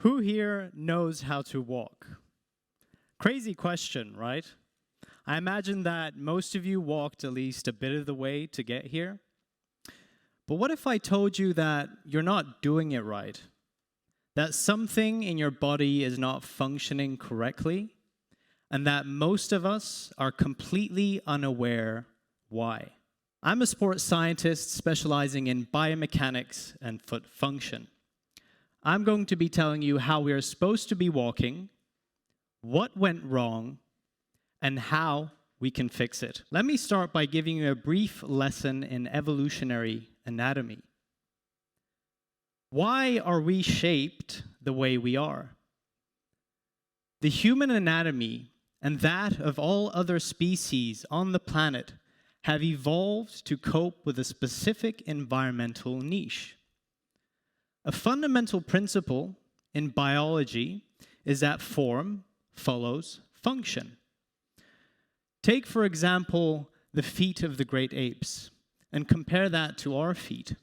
Who here knows how to walk? Crazy question, right? I imagine that most of you walked at least a bit of the way to get here. But what if I told you that you're not doing it right? That something in your body is not functioning correctly, and that most of us are completely unaware why? I'm a sports scientist specializing in biomechanics and foot function. I'm going to be telling you how we are supposed to be walking, what went wrong, and how we can fix it. Let me start by giving you a brief lesson in evolutionary anatomy. Why are we shaped the way we are? The human anatomy and that of all other species on the planet have evolved to cope with a specific environmental niche. A fundamental principle in biology is that form follows function. Take, for example, the feet of the great apes and compare that to our feet.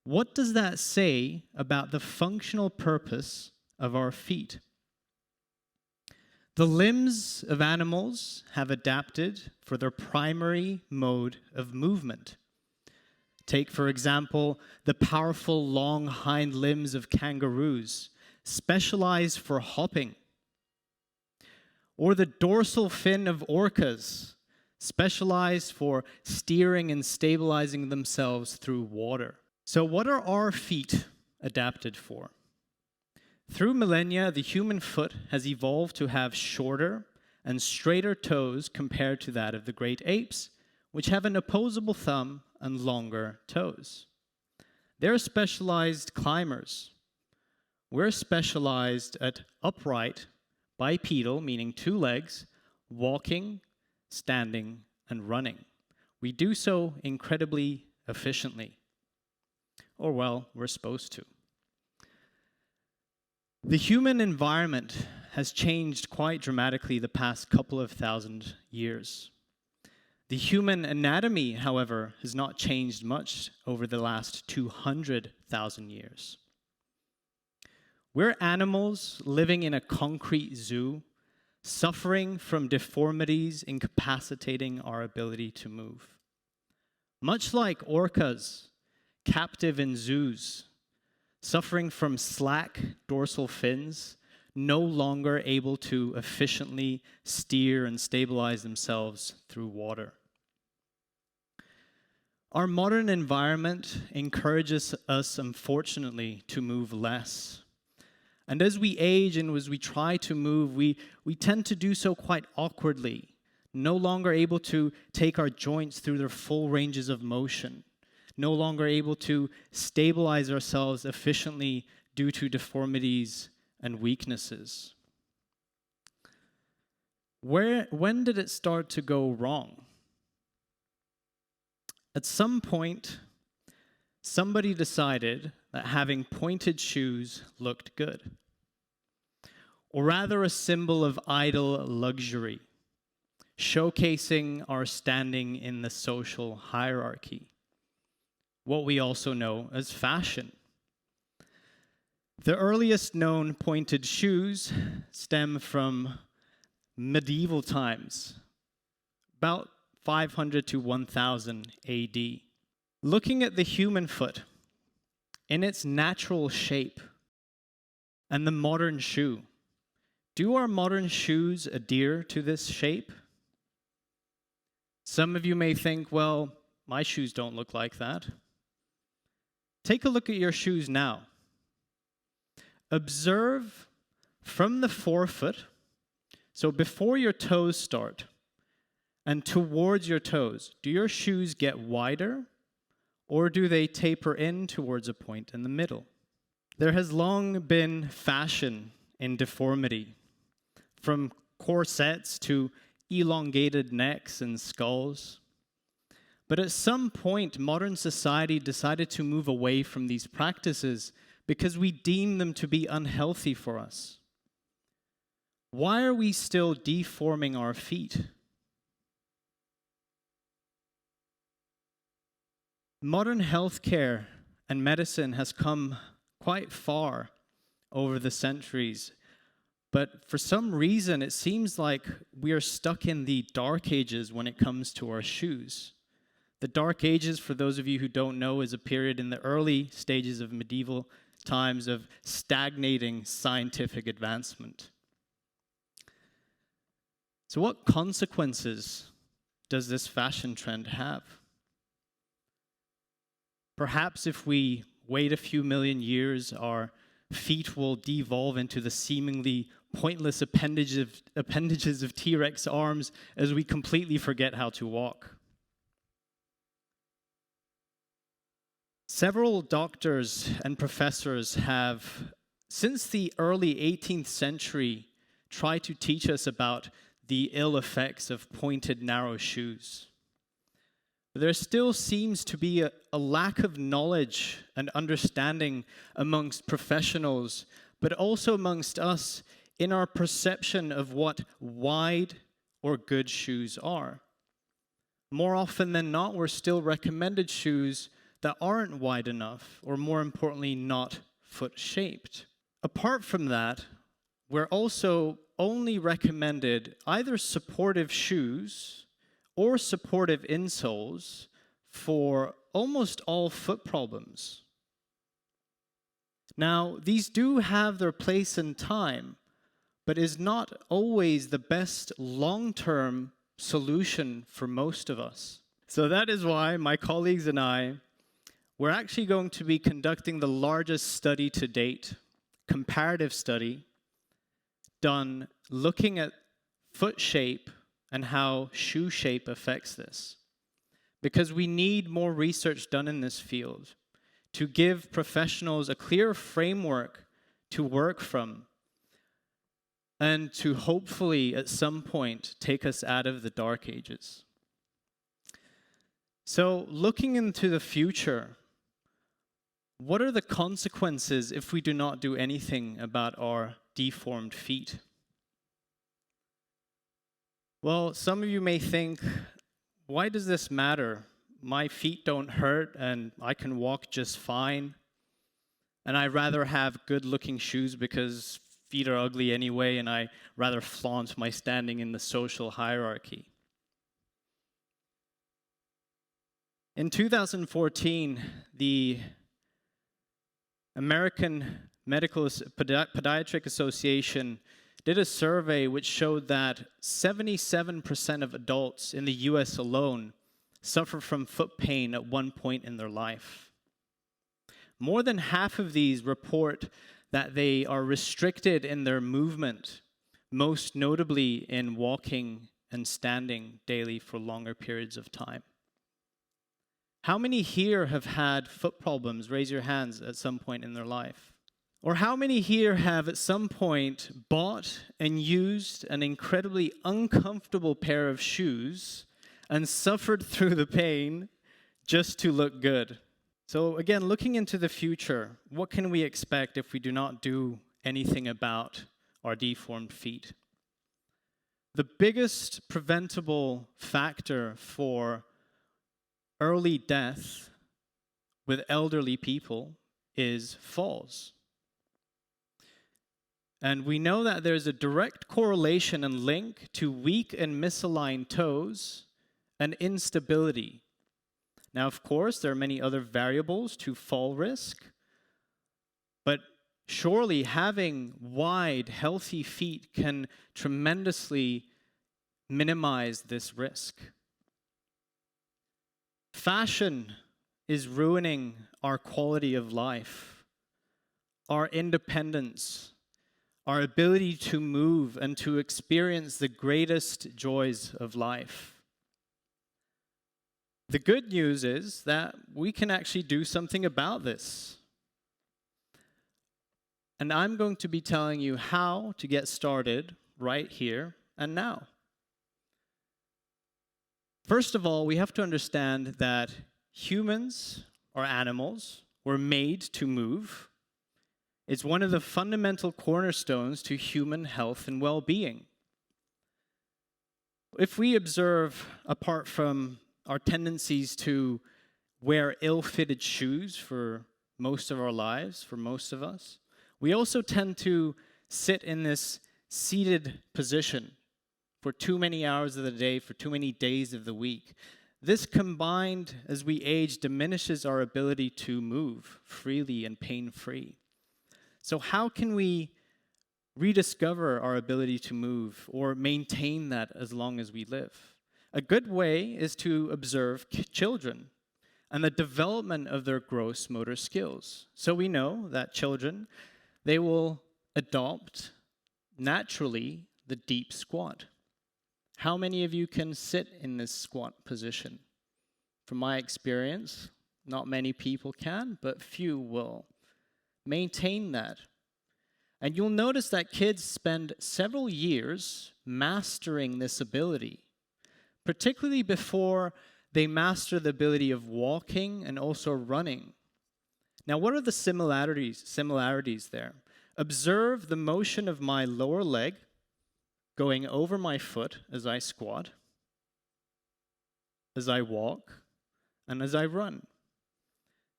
What does that say about the functional purpose of our feet? The limbs of animals have adapted for their primary mode of movement. Take, for example, the powerful long hind limbs of kangaroos, specialized for hopping. Or the dorsal fin of orcas, specialized for steering and stabilizing themselves through water. So what are our feet adapted for? Through millennia, the human foot has evolved to have shorter and straighter toes compared to that of the great apes, which have an opposable thumb and longer toes. They're specialized climbers. We're specialized at upright, bipedal, meaning two legs, walking, standing, and running. We do so incredibly efficiently. Or, well, we're supposed to. The human environment has changed quite dramatically the past couple of thousand years. The human anatomy, however, has not changed much over the last 200,000 years. We're animals living in a concrete zoo, suffering from deformities incapacitating our ability to move. Much like orcas, captive in zoos, suffering from slack dorsal fins, no longer able to efficiently steer and stabilize themselves through water. Our modern environment encourages us, unfortunately, to move less. And as we age and as we try to move, we tend to do so quite awkwardly, no longer able to take our joints through their full ranges of motion, no longer able to stabilize ourselves efficiently due to deformities and weaknesses. When did it start to go wrong? At some point, somebody decided that having pointed shoes looked good, or rather a symbol of idle luxury, showcasing our standing in the social hierarchy, what we also know as fashion. The earliest known pointed shoes stem from medieval times, about 500 to 1000 AD. Looking at the human foot in its natural shape and the modern shoe, do our modern shoes adhere to this shape? Some of you may think, well, my shoes don't look like that. Take a look at your shoes now. Observe from the forefoot, so before your toes start, and towards your toes, do your shoes get wider, or do they taper in towards a point in the middle? There has long been fashion in deformity, from corsets to elongated necks and skulls. But at some point, modern society decided to move away from these practices because we deem them to be unhealthy for us. Why are we still deforming our feet? Modern healthcare and medicine has come quite far over the centuries. But for some reason, it seems like we are stuck in the Dark Ages when it comes to our shoes. The Dark Ages, for those of you who don't know, is a period in the early stages of medieval times of stagnating scientific advancement. So what consequences does this fashion trend have? Perhaps if we wait a few million years, our feet will devolve into the seemingly pointless appendages of T-Rex arms as we completely forget how to walk. Several doctors and professors have, since the early 18th century, tried to teach us about the ill effects of pointed, narrow shoes. But there still seems to be a lack of knowledge and understanding amongst professionals, but also amongst us in our perception of what wide or good shoes are. More often than not, we're still recommended shoes that aren't wide enough, or more importantly, not foot-shaped. Apart from that, we're also only recommended either supportive shoes or supportive insoles for almost all foot problems. Now, these do have their place and time, but is not always the best long-term solution for most of us. So that is why my colleagues and I, we're actually going to be conducting the largest study to date, comparative study, done looking at foot shape and how shoe shape affects this. Because we need more research done in this field to give professionals a clear framework to work from and to hopefully at some point take us out of the Dark Ages. So looking into the future, what are the consequences if we do not do anything about our deformed feet? Well, some of you may think, why does this matter? My feet don't hurt and I can walk just fine. And I'd rather have good-looking shoes because feet are ugly anyway, and I rather flaunt my standing in the social hierarchy. In 2014, the American Medical Podiatric Association did a survey which showed that 77% of adults in the US alone suffer from foot pain at one point in their life. More than half of these report that they are restricted in their movement, most notably in walking and standing daily for longer periods of time. How many here have had foot problems? Raise your hands at some point in their life. Or how many here have at some point bought and used an incredibly uncomfortable pair of shoes and suffered through the pain just to look good? So again, looking into the future, what can we expect if we do not do anything about our deformed feet? The biggest preventable factor for early death with elderly people is falls. And we know that there's a direct correlation and link to weak and misaligned toes and instability. Now, of course, there are many other variables to fall risk, but surely having wide, healthy feet can tremendously minimize this risk. Fashion is ruining our quality of life, our independence, our ability to move and to experience the greatest joys of life. The good news is that we can actually do something about this. And I'm going to be telling you how to get started right here and now. First of all, we have to understand that humans or animals were made to move. It's one of the fundamental cornerstones to human health and well-being. If we observe, apart from our tendencies to wear ill-fitted shoes for most of our lives, for most of us, We also tend to sit in this seated position for too many hours of the day, for too many days of the week. This combined, as we age, diminishes our ability to move freely and pain-free. So how can we rediscover our ability to move or maintain that as long as we live? A good way is to observe children and the development of their gross motor skills. So we know that children, they will adopt naturally the deep squat. How many of you can sit in this squat position? From my experience, not many people can, but few will. Maintain that. And you'll notice that kids spend several years mastering this ability, particularly before they master the ability of walking and also running. Now, what are the similarities there? Observe the motion of my lower leg going over my foot as I squat, as I walk, and as I run.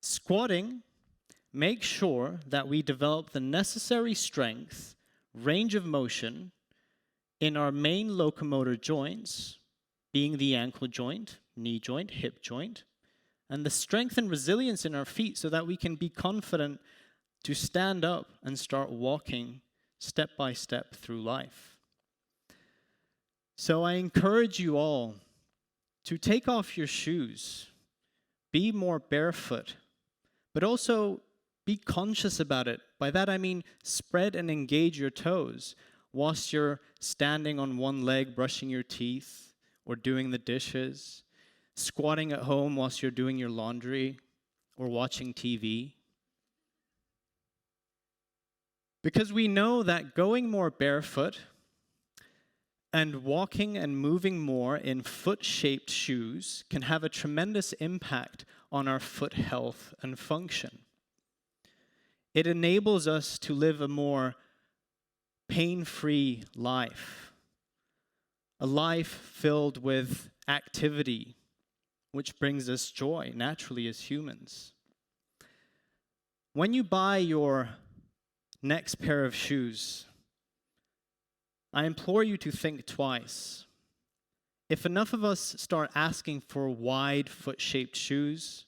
Squatting makes sure that we develop the necessary strength, range of motion in our main locomotor joints, being the ankle joint, knee joint, hip joint, and the strength and resilience in our feet so that we can be confident to stand up and start walking step by step through life. So I encourage you all to take off your shoes, be more barefoot, but also be conscious about it. By that I mean spread and engage your toes whilst you're standing on one leg brushing your teeth or doing the dishes, squatting at home whilst you're doing your laundry or watching TV. Because we know that going more barefoot and walking and moving more in foot-shaped shoes can have a tremendous impact on our foot health and function. It enables us to live a more pain-free life, a life filled with activity, which brings us joy naturally as humans. When you buy your next pair of shoes, I implore you to think twice. If enough of us start asking for wide foot-shaped shoes,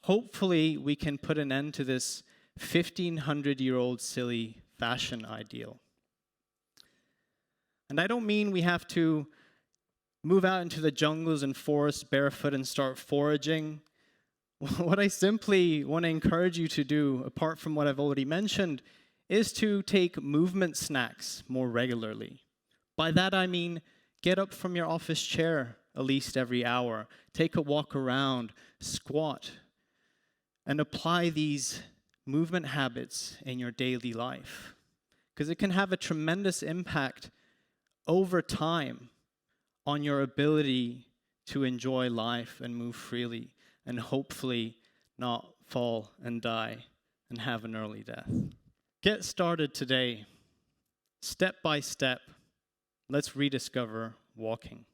hopefully we can put an end to this 1,500-year-old silly fashion ideal. And I don't mean we have to move out into the jungles and forests barefoot and start foraging. What I simply want to encourage you to do, apart from what I've already mentioned, is to take movement snacks more regularly. By that I mean get up from your office chair at least every hour, take a walk around, squat, and apply these movement habits in your daily life. Because it can have a tremendous impact over time on your ability to enjoy life and move freely and hopefully not fall and die and have an early death. Get started today. Step by step, let's rediscover walking.